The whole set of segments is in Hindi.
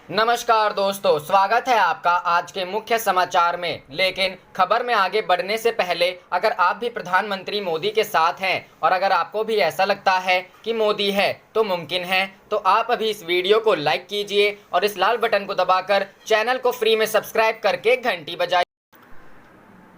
नमस्कार दोस्तों, स्वागत है आपका आज के मुख्य समाचार में। लेकिन खबर में आगे बढ़ने से पहले अगर आप भी प्रधानमंत्री मोदी के साथ हैं और अगर आपको भी ऐसा लगता है कि मोदी है तो मुमकिन है, तो आप अभी इस वीडियो को लाइक कीजिए और इस लाल बटन को दबाकर चैनल को फ्री में सब्सक्राइब करके घंटी बजाइए।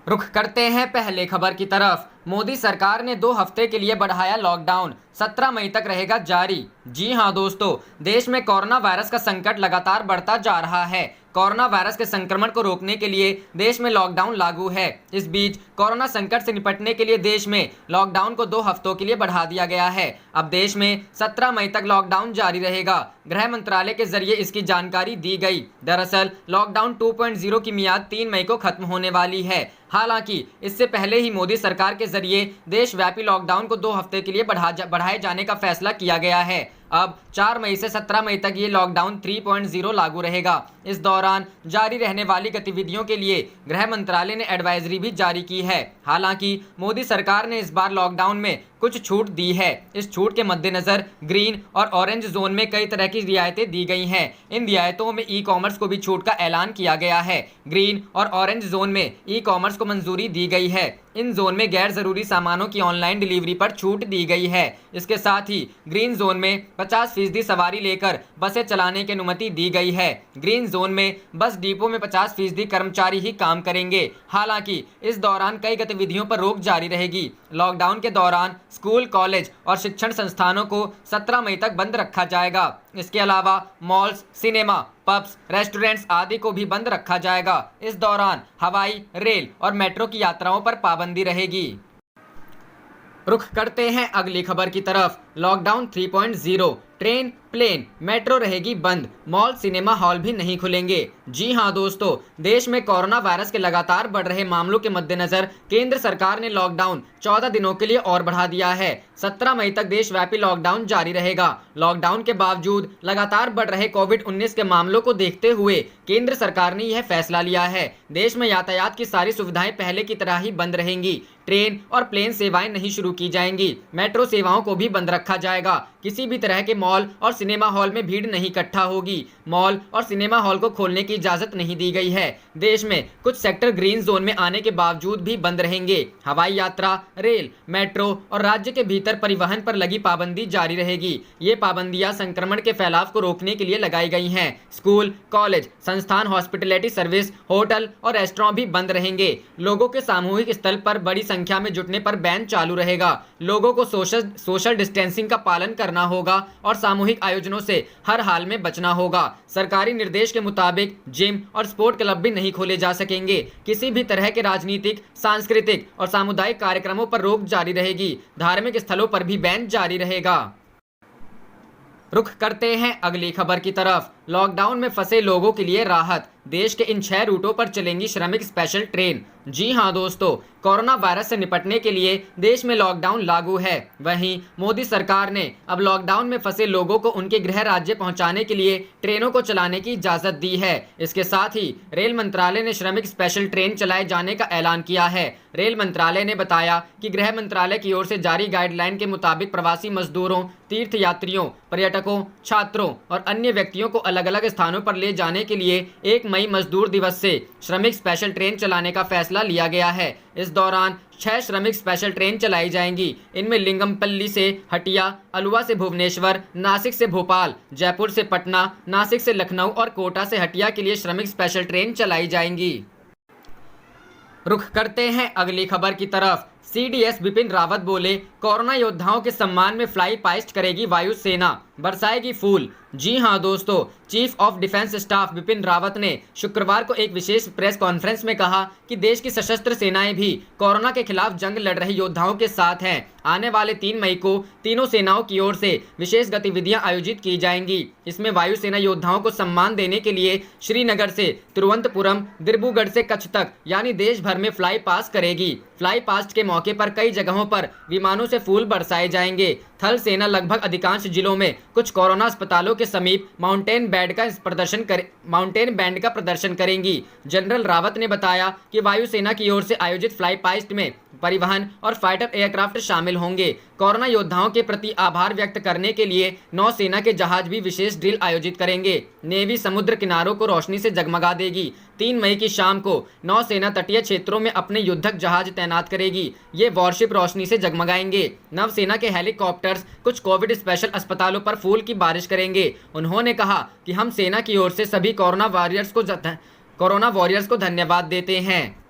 रुख करते हैं पहले खबर की तरफ। मोदी सरकार ने 2 हफ्ते के लिए बढ़ाया लॉकडाउन, 17 मई तक रहेगा जारी। जी हां दोस्तों, देश में कोरोना वायरस का संकट लगातार बढ़ता जा रहा है। कोरोना वायरस के संक्रमण को रोकने के लिए देश में लॉकडाउन लागू है। इस बीच कोरोना संकट से निपटने के लिए देश में लॉकडाउन को 2 हफ्तों के लिए बढ़ा दिया गया है। अब देश में 17 मई तक लॉकडाउन जारी रहेगा। गृह मंत्रालय के जरिए इसकी जानकारी दी गई। दरअसल लॉकडाउन 2.0 की मियाद 3 मई को खत्म होने वाली है। हालांकि इससे पहले ही मोदी सरकार के जरिए देशव्यापी लॉकडाउन को 2 हफ्ते के लिए बढ़ाए जाने का फैसला किया गया है। अब 4 मई से 17 मई तक ये लॉकडाउन 3.0 लागू रहेगा। इस दौरान जारी रहने वाली गतिविधियों के लिए गृह मंत्रालय ने एडवाइजरी भी जारी की है। हालांकि मोदी सरकार ने इस बार लॉकडाउन में कुछ छूट दी है। इस छूट के मद्देनजर ग्रीन और ऑरेंज जोन में कई तरह की रियायतें दी गई हैं। इन रियायतों में ई कॉमर्स को भी छूट का ऐलान किया गया है। ग्रीन और ऑरेंज जोन में ई कॉमर्स को मंजूरी दी गई है। इन जोन में गैर जरूरी सामानों की ऑनलाइन डिलीवरी पर छूट दी गई है। इसके साथ ही ग्रीन जोन में 50% सवारी लेकर बसें चलाने की अनुमति दी गई है। ग्रीन जोन में बस डिपो में 50% कर्मचारी ही काम करेंगे। हालांकि इस दौरान कई गतिविधियों पर रोक जारी रहेगी। लॉकडाउन के दौरान स्कूल, कॉलेज और शिक्षण संस्थानों को 17 मई तक बंद रखा जाएगा। इसके अलावा मॉल्स, सिनेमा, पब्स, रेस्टोरेंट्स आदि को भी बंद रखा जाएगा। इस दौरान हवाई, रेल और मेट्रो की यात्राओं पर पाबंदी रहेगी। रुख करते हैं अगली खबर की तरफ। लॉकडाउन 3.0, ट्रेन, प्लेन, मेट्रो रहेगी बंद, मॉल, सिनेमा हॉल भी नहीं खुलेंगे। जी हां दोस्तों, देश में कोरोना वायरस के लगातार बढ़ रहे मामलों के मद्देनजर केंद्र सरकार ने लॉकडाउन 14 दिनों के लिए और बढ़ा दिया है। 17 मई तक देशव्यापी लॉकडाउन जारी रहेगा। लॉकडाउन के बावजूद लगातार बढ़ रहे कोविड-19 के मामलों को देखते हुए केंद्र सरकार ने यह फैसला लिया है। देश में यातायात की सारी सुविधाएं पहले की तरह ही बंद रहेंगी। ट्रेन और प्लेन सेवाएं नहीं शुरू की जाएंगी। मेट्रो सेवाओं को भी बंद रखा जाएगा। किसी भी तरह के मॉल और सिनेमा हॉल में भीड़ नहीं इकट्ठा होगी। मॉल और सिनेमा हॉल को खोलने की इजाजत नहीं दी गई है। देश में कुछ सेक्टर ग्रीन जोन में आने के बावजूद भी बंद रहेंगे। हवाई यात्रा, रेल, मेट्रो और राज्य के भीतर परिवहन पर लगी पाबंदी जारी रहेगी। ये पाबंदियां संक्रमण के फैलाव को रोकने के लिए लगाई गई हैं। स्कूल, कॉलेज, संस्थान, हॉस्पिटैलिटी सर्विस, होटल और रेस्टोरेंट भी बंद रहेंगे। लोगों के सामूहिक स्थल पर बड़ी संख्या में जुटने पर बैन चालू रहेगा। लोगों को सोशल डिस्टेंसिंग का पालन करना होगा और सामूहिक आयोजनों से हर हाल में बचना होगा। सरकारी निर्देश के मुताबिक जिम और स्पोर्ट क्लब भी नहीं खोले जा सकेंगे। किसी भी तरह के राजनीतिक, सांस्कृतिक और सामुदायिक कार्यक्रमों पर रोक जारी रहेगी। धार्मिक स्थलों पर भी बैन जारी रहेगा। रुख करते हैं अगली खबर की तरफ। लॉकडाउन में फंसे लोगों के लिए राहत, देश के इन 6 रूटों पर चलेंगी श्रमिक स्पेशल ट्रेन। जी हां दोस्तों, कोरोना वायरस से निपटने के लिए देश में लॉकडाउन लागू है। वहीं मोदी सरकार ने अब लॉकडाउन में फंसे लोगों को उनके गृह राज्य पहुंचाने के लिए ट्रेनों को चलाने की इजाजत दी है। इसके साथ ही रेल मंत्रालय ने श्रमिक स्पेशल ट्रेन चलाए जाने का ऐलान किया है। रेल मंत्रालय ने बताया कि गृह मंत्रालय की ओर से जारी गाइडलाइन के मुताबिक प्रवासी मजदूरों, तीर्थयात्रियों, पर्यटकों, छात्रों और अन्य व्यक्तियों को अलग अलग स्थानों पर ले जाने के लिए 1 मई मजदूर दिवस से श्रमिक स्पेशल ट्रेन चलाने का फैसला लिया गया है। इस दौरान 6 श्रमिक स्पेशल ट्रेन चलाई जाएंगी। इनमें लिंगमपल्ली से हटिया, अलुवा से भुवनेश्वर, नासिक से भोपाल, जयपुर से पटना, नासिक से लखनऊ और कोटा से हटिया के लिए श्रमिक स्पेशल ट्रेन चलाई जाएंगी। रुख करते हैं अगली खबर की तरफ। CDS बिपिन रावत बोले, कोरोना योद्धाओं के सम्मान में फ्लाई पास्ट करेगी वायुसेना, बरसाएगी फूल। जी हां दोस्तों, chief of defence staff Bipin Rawat ने शुक्रवार को एक विशेष प्रेस कॉन्फ्रेंस में कहा कि देश की सशस्त्र सेनाएं भी कोरोना के खिलाफ जंग लड़ रहे योद्धाओं के साथ हैं। आने वाले 3 मई को तीनों सेनाओं की ओर से विशेष गतिविधियां आयोजित की जाएंगी। इसमें वायुसेना योद्धाओं को सम्मान देने के लिए श्रीनगर से तिरुवनंतपुरम, दिब्रूगढ़ से कच्छ तक यानी देश भर में फ्लाई पास्ट करेगी। फ्लाई पास्ट के मौके पर कई जगहों पर विमानों से फूल बरसाए जाएंगे। थल सेना लगभग अधिकांश जिलों में कुछ कोरोना अस्पतालों के समीप माउंटेन बैंड का प्रदर्शन करेंगी। जनरल रावत ने बताया कि वायुसेना की ओर से आयोजित फ्लाई पास्ट में परिवहन और फाइटर एयरक्राफ्ट शामिल होंगे। कोरोना योद्धाओं के प्रति आभार व्यक्त करने के लिए नौसेना के जहाज भी विशेष ड्रिल आयोजित करेंगे। नेवी समुद्र किनारों को रोशनी से जगमगा देगी। 3 मई की शाम को नौसेना तटीय क्षेत्रों में अपने युद्धक जहाज तैनात करेगी। ये वॉरशिप रोशनी से जगमगाएंगे। नौसेना के हेलीकॉप्टर्स कुछ कोविड स्पेशल अस्पतालों पर फूल की बारिश करेंगे। उन्होंने कहा कि हम सेना की ओर से सभी कोरोना वॉरियर्स को धन्यवाद देते हैं।